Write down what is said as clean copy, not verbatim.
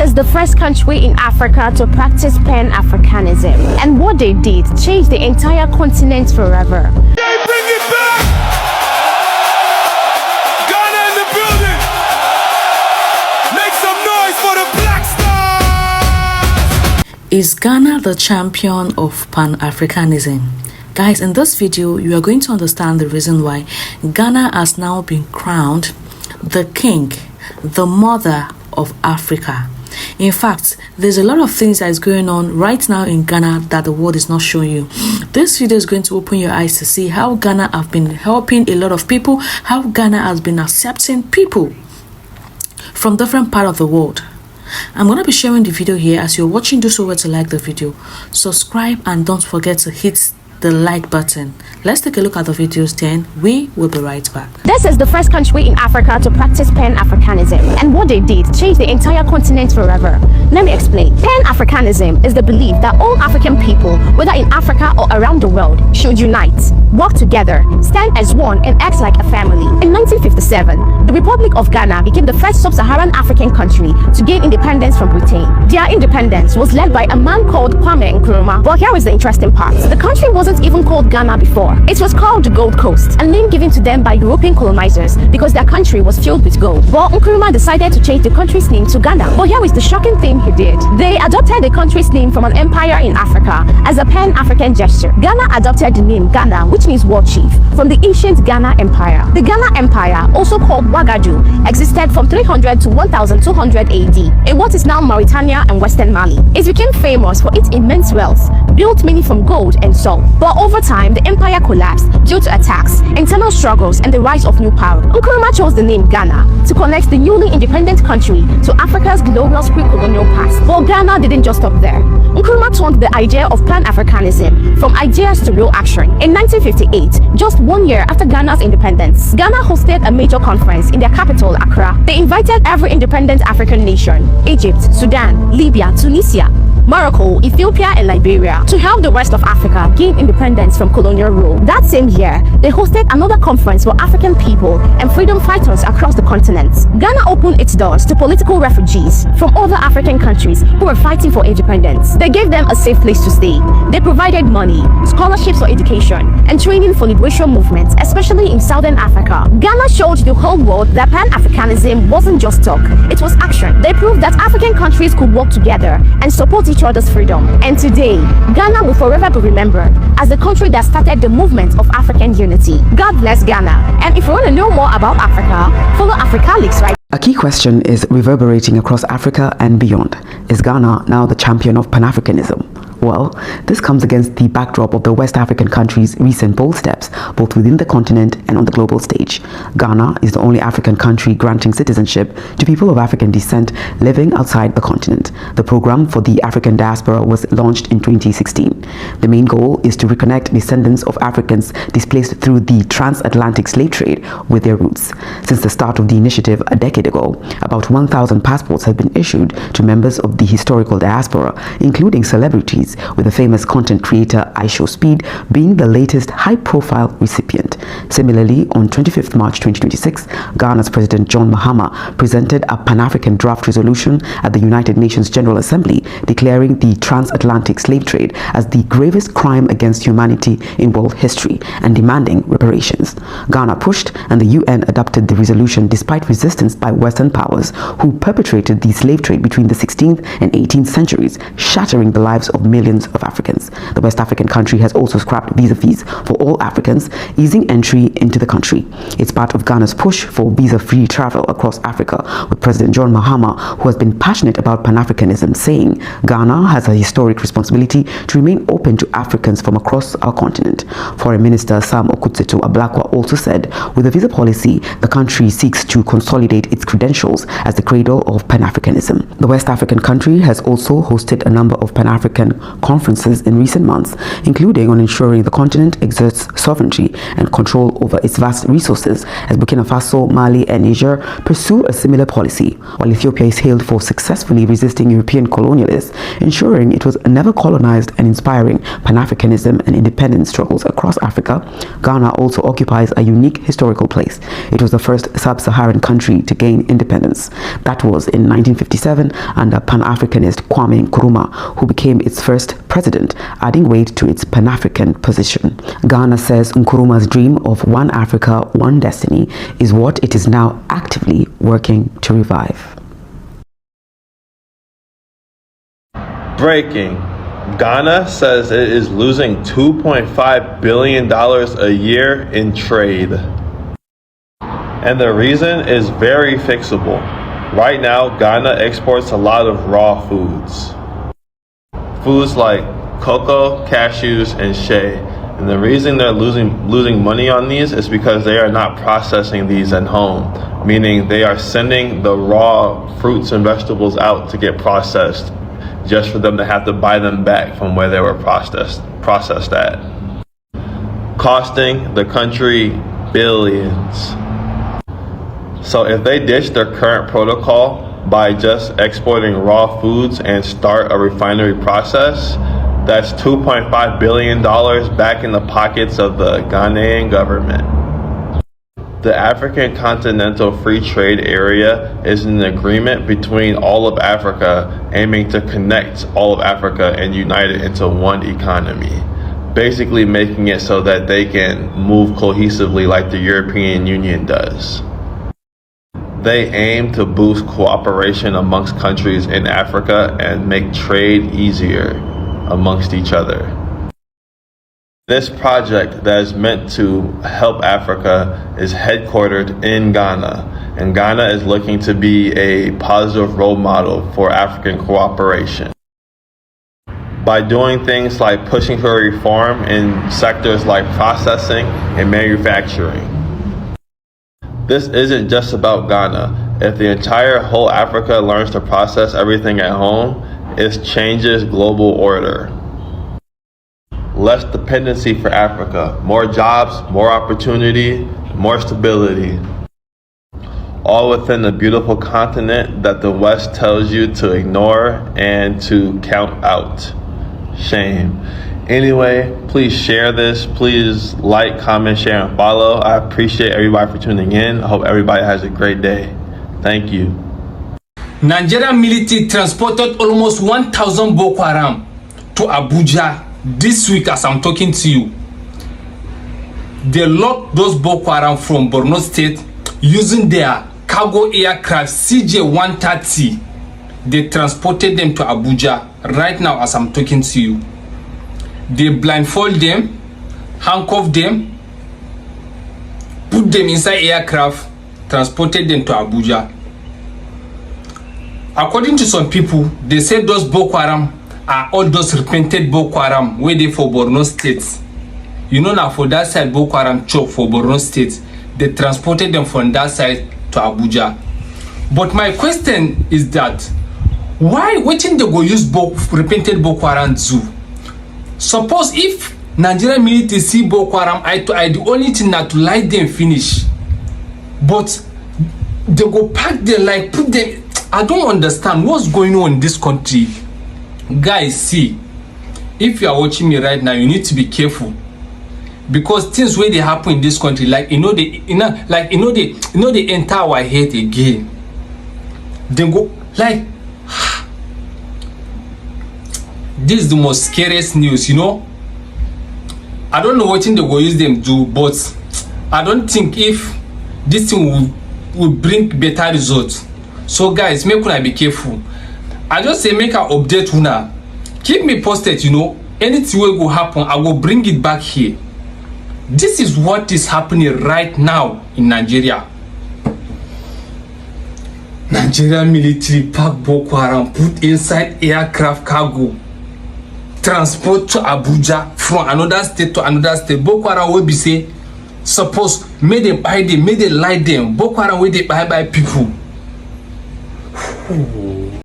is the first country in Africa to practice Pan-Africanism, and what they did changed the entire continent forever. They bring it back! Ghana in the building! Make some noise for the Black Stars! Is Ghana the champion of Pan-Africanism? Guys, in this video, you are going to understand the reason why Ghana has now been crowned the king, the mother of Africa. In fact, there's a lot of things that is going on right now in Ghana that the world is not showing you. This video is going to open your eyes to see how Ghana have been helping a lot of people, how Ghana has been accepting people from different parts of the world. I'm going to be sharing the video here. As you're watching, do so well to like the video, subscribe, and don't forget to hit the like button. Let's take a look at the videos, then we will be right back. This is the first country in Africa to practice Pan-Africanism, and what they did changed the entire continent forever. Let me explain. Pan-Africanism is the belief that all African people, whether in Africa or around the world, should unite, work together, stand as one, and act like a family. In 1957, the Republic of Ghana became the first sub-Saharan African country to gain independence from Britain. Their independence was led by a man called Kwame Nkrumah. But here is the interesting part. The country wasn't even called Ghana before. It was called the Gold Coast, a name given to them by European colonizers because their country was filled with gold. But Nkrumah decided to change the country's name to Ghana. But here is the shocking thing he did. They adopted the country's name from an empire in Africa as a pan-African gesture. Ghana adopted the name Ghana, which means war chief, from the ancient Ghana Empire. The Ghana Empire, also called Ouagadougou, existed from 300 to 1200 AD in what is now Mauritania and Western Mali. It became famous for its immense wealth, built mainly from gold and salt. But over time, the empire collapsed due to attacks, internal struggles, and the rise of new power. Nkrumah chose the name Ghana to connect the newly independent country to Africa's glorious pre-colonial past. But Ghana didn't just stop there. Nkrumah turned the idea of Pan-Africanism from ideas to real action. In 1958, just 1 year after Ghana's independence, Ghana hosted a major conference in their capital, Accra. They invited every independent African nation, Egypt, Sudan, Libya, Tunisia, Morocco, Ethiopia, and Liberia, to help the rest of Africa gain independence from colonial rule. That same year, they hosted another conference for African people and freedom fighters across the continent. Ghana opened its doors to political refugees from other African countries who were fighting for independence. They gave them a safe place to stay. They provided money, scholarships for education, and training for liberation movements, especially in Southern Africa. Ghana showed the whole world that Pan-Africanism wasn't just talk, it was action. They proved that African countries could work together and support each other's freedom. And today, Ghana will forever be remembered as the country that started the movement of African unity. God bless Ghana. And if you want to know more about Africa, follow Africalix right. A key question is reverberating across Africa and beyond. Is Ghana now the champion of Pan-Africanism? Well, this comes against the backdrop of the West African country's recent bold steps, both within the continent and on the global stage. Ghana is the only African country granting citizenship to people of African descent living outside the continent. The program for the African diaspora was launched in 2016. The main goal is to reconnect descendants of Africans displaced through the transatlantic slave trade with their roots. Since the start of the initiative a decade ago, about 1,000 passports have been issued to members of the historical diaspora, including celebrities, with the famous content creator IShowSpeed being the latest high-profile recipient. Similarly, on 25th March 2026, Ghana's President John Mahama presented a Pan-African draft resolution at the United Nations General Assembly declaring the transatlantic slave trade as the gravest crime against humanity in world history and demanding reparations. Ghana pushed, and the UN adopted the resolution despite resistance by Western powers who perpetrated the slave trade between the 16th and 18th centuries, shattering the lives of millions of Africans. The West African country has also scrapped visa fees for all Africans, easing entry into the country. It's part of Ghana's push for visa-free travel across Africa, with President John Mahama, who has been passionate about Pan-Africanism, saying Ghana has a historic responsibility to remain open to Africans from across our continent. Foreign Minister Sam Okudzeto-Ablakwa also said, with the visa policy, the country seeks to consolidate its credentials as the cradle of Pan-Africanism. The West African country has also hosted a number of Pan-African conferences in recent months, including on ensuring the continent exerts sovereignty and control over its vast resources, as Burkina Faso, Mali, and Niger pursue a similar policy, while Ethiopia is hailed for successfully resisting European colonialists, ensuring it was never colonized and inspiring Pan-Africanism and independence struggles across Africa. Ghana also occupies a unique historical place. It was the first sub-Saharan country to gain independence. That was in 1957 under Pan-Africanist Kwame Nkrumah, who became its first president, adding weight to its Pan-African position. Ghana says Nkrumah's dream of one Africa, one destiny is what it is now actively working to revive. Breaking. Ghana says it is losing $2.5 billion a year in trade. And the reason is very fixable. Right now, Ghana exports a lot of raw foods. Foods like cocoa, cashews, and shea. And the reason they're losing money on these is because they are not processing these at home, meaning they are sending the raw fruits and vegetables out to get processed, just for them to have to buy them back from where they were processed at, costing the country billions. So if they ditch their current protocol by just exporting raw foods and start a refinery process, that's $2.5 billion back in the pockets of the Ghanaian government. The African Continental Free Trade Area is an agreement between all of Africa aiming to connect all of Africa and unite it into one economy, basically making it so that they can move cohesively like the European Union does. They aim to boost cooperation amongst countries in Africa and make trade easier amongst each other. This project that is meant to help Africa is headquartered in Ghana, and Ghana is looking to be a positive role model for African cooperation. By doing things like pushing for reform in sectors like processing and manufacturing. This isn't just about Ghana. If the entire whole Africa learns to process everything at home, it changes global order. Less dependency for Africa, more jobs, more opportunity, more stability. All within the beautiful continent that the West tells you to ignore and to count out. Shame. Anyway, please share this. Please like, comment, share, and follow. I appreciate everybody for tuning in. I hope everybody has a great day. Thank you. Nigerian military transported almost 1,000 Boko Haram to Abuja this week as I'm talking to you. They locked those Boko Haram from Borno State using their cargo aircraft CJ-130. They transported them to Abuja right now as I'm talking to you. They blindfold them, handcuff them, put them inside aircraft, transported them to Abuja. According to some people, they said those Boko Haram are all those repented Boko Haram where they for Borno State. You know now for that side Boko Haram chop for Borno State, they transported them from that side to Abuja. But my question is that why waiting they go use repented Boko Haram do? Suppose if Nigerian military see Boko Haram eye to eye, the only thing not to light them finish. But they go pack them like put them. I don't understand what's going on in this country. Guys, see, if you are watching me right now, you need to be careful. Because things where they happen in this country, like they enter our head again. They go like this is the most scariest news, you know. I don't know what thing they go use them do, but I don't think if this thing will bring better results. So guys, make una be careful. I just say make an update una. Keep me posted, you know. Anything will go happen, I will bring it back here. This is what is happening right now in Nigeria. Nigerian military pack Boko Haram, put inside aircraft cargo, transport to Abuja from another state to another state. Boko Haram will be say, suppose may they buy them, may they lie them. Boko Haram will they buy people.